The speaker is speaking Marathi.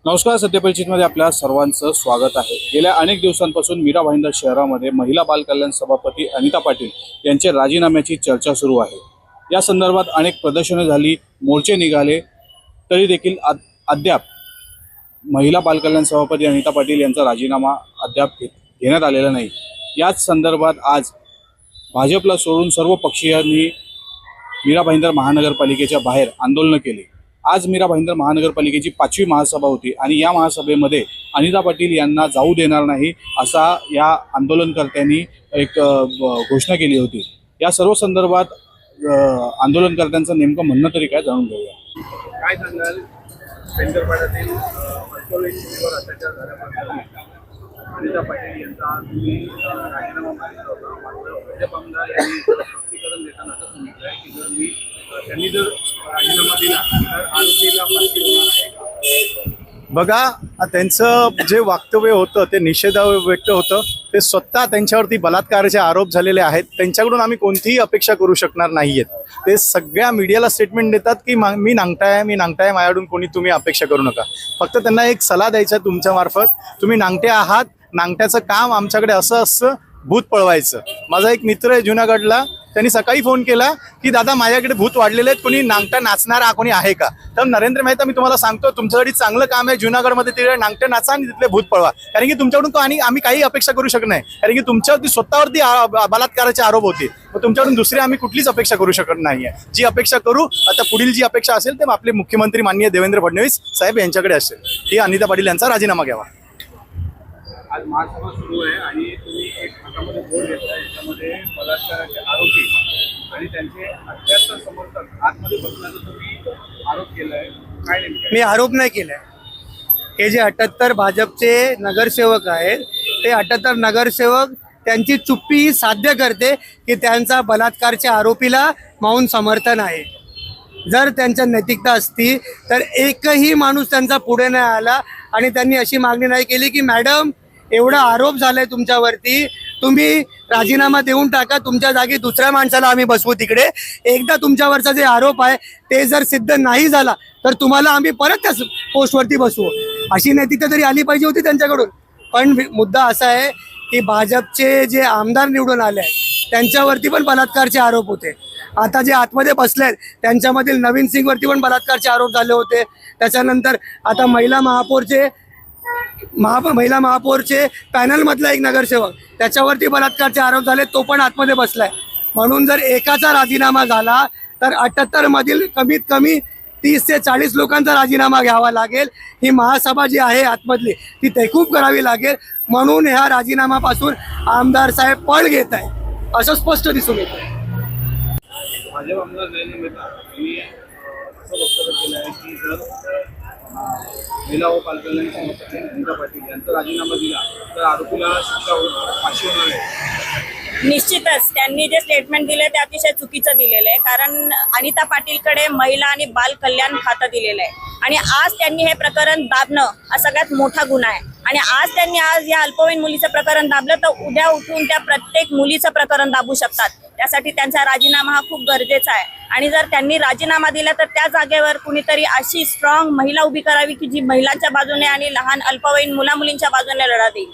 नमस्कार. सत्यपरिचितमध्ये आपल्या सर्वांचं स्वागत आहे. गेल्या अनेक दिवसांपासून मीरा भाईंदर शहरामध्ये महिला बाल कल्याण सभापती अनिता पाटील यांचे राजीनाम्याची चर्चा सुरू आहे. या संदर्भात अनेक प्रदर्शने झाली, मोर्चे निघाले, तरी देखील अद्याप महिला बाल कल्याण सभापती अनिता पाटील यांचा राजीनामा अद्याप घेण्यात आलेला नाही. याच संदर्भात आज भाजपला सोडून सर्व पक्षीयांनी मीरा भाईंदर महानगरपालिकेच्या बाहेर आंदोलन केले. आज मीरा भाईंदर महानगरपालिकेची 5वी महासभा होती आणि या महासभेमध्ये अनिता पाटील यांना जाऊ देणार नाही असा या आंदोलनकर्त्यांनी एक घोषणा केली होती. या सर्व संदर्भात आंदोलनकर्त्यांचं नेमकं म्हणणं तरी काय जाणून घेऊया. काय सांगाल पेंढरपाड्यातील अत्याचार झाल्यापासून अनिता पाटील यांचा राजीनामा मागितला होता. मात्र भाजप आमदार यांनी स्पष्टीकरण देताना असं सांगितलं की त्यांनी जर राजीनामा दिला तर आरोपीला फाशी होणार आहे का? बघा, त्यांचं जे वक्तव्य होतं ते निषेधार्ह व्यक्त होतं. ते स्वतः त्यांच्यावरती बलात्काराचे आरोप झालेले आहेत. त्यांच्याकडून आम्ही कोणतीही अपेक्षा करू शकणार नाही आहेत. ते सगळ्या मीडियाला स्टेटमेंट देतात की मी नांगटाय माझ्याकडून कोणी तुम्ही अपेक्षा करू नका. फक्त त्यांना एक सल्ला द्यायचा तुमच्या मार्फत, तुम्ही नांगटे आहात, नांगट्याचं काम आमच्याकडे असं असं भूत पळवायचं. माझा एक मित्र आहे जुनागडला, त्यांनी सकाळी फोन केला की दादा माझ्याकडे भूत वाढलेले आहेत, कोणी नांगटा नाचणारा कोणी आहे का? तर नरेंद्र मेहता, मी तुम्हाला सांगतो तुमच्यासाठी चांगलं काम आहे. जुनागडमध्ये तिकडे नांगटे नाचा आणि तिथले भूत पळवा. कारण की तुमच्याकडून आणि आम्ही काही अपेक्षा करू शकत नाही. कारण की तुमच्यावरती स्वतःवरती बलात्काराचे आरोप होते. मग तुमच्याकडून दुसरी आम्ही कुठलीच अपेक्षा करू शकत नाही आहे. जी अपेक्षा करू आता पुढील जी अपेक्षा असेल ते आपले मुख्यमंत्री माननीय देवेंद्र फडणवीस साहेब यांच्याकडे असेल की अनिता पाटील यांचा राजीनामा घ्यावा. आज महासभा सुरू आहे आणि तुम्ही एक हातामध्ये बोर्ड घेतला, याच्यामध्ये बलात्काराचे आरोपी आणि त्यांचे 78 समर्थक आतमध्ये बसण्याचा तुम्ही आरोप केलाय. काय नेमकं? मी आरोप नाही केलाय. हे जे 78 भाजपचे नगरसेवक आहेत, ते 78 नगरसेवक त्यांची चुप्पी साध्य करते की त्यांचा बलात्कारच्या आरोपीला मौन समर्थन आहे. जर त्यांच्या नैतिकता असती तर एकही माणूस त्यांचा पुढे नाही आला आणि त्यांनी अशी मागणी नाही केली की मॅडम एवढा आरोप झालाय तुमच्यावरती, तुम्ही राजीनामा देऊन टाका, तुमच्या जागी दुसऱ्या माणसाला आम्ही बसवू तिकडे. एकदा तुमच्यावरचा जे आरोप आहे ते जर सिद्ध नाही झाला तर तुम्हाला आम्ही परत त्या पोस्टवरती बसवू. अशी नैतिकता तरी आली पाहिजे होती त्यांच्याकडून. पण मुद्दा असा आहे की भाजपचे जे आमदार निवडून आले आहेत त्यांच्यावरती पण बलात्कारचे आरोप होते. आता जे आतमध्ये बसले आहेत त्यांच्यामधील नवीन सिंगवरती पण बलात्कारचे आरोप झाले होते. त्याच्यानंतर आता महिला महापौरचे पॅनलमधला एक नगरसेवक, त्याच्यावरती बलात्कारचे आरोप झाले, तो पण आतमध्ये बसलाय. म्हणून जर एकाचा राजीनामा झाला तर 78 मधील कमीत कमी 30 ते 40 लोकांचा राजीनामा घ्यावा लागेल. ही महासभा जी आहे आतमधली ती तहकूब करावी लागेल. म्हणून ह्या राजीनामापासून आमदार साहेब पळ घेत आहे असं स्पष्ट दिसून येतं. भाजप आमदार नरेंद्र मेहता यांनी असं वक्तव्य केलं आहे की जर महिला व बाल कल्याण सभापती अनिता पाटील यांचा राजीनामा दिला तर आरोपीला शिक्षा फाशी होणार आहे. निश्चितच त्यांनी जे स्टेटमेंट दिले ते अतिशय चुकीचं दिलेलं आहे. कारण अनिता पाटीलकडे महिला आणि बाल कल्याण खातं दिलेलं आहे आणि आज त्यांनी हे प्रकरण दाबणं हा सगळ्यात मोठा गुन्हा आहे. आणि आज या अल्पवयीन मुलीचं प्रकरण दाबलं तर उद्या उठून त्या प्रत्येक मुलीचं प्रकरण दाबू शकतात. त्यासाठी त्यांचा राजीनामा हा खूप गरजेचा आहे. आणि जर त्यांनी राजीनामा दिला तर त्या जागेवर कुणीतरी अशी स्ट्रॉंग महिला उभी करावी की जी महिलांच्या बाजूने आणि लहान अल्पवयीन मुला मुलींच्या बाजूने लढा देईल.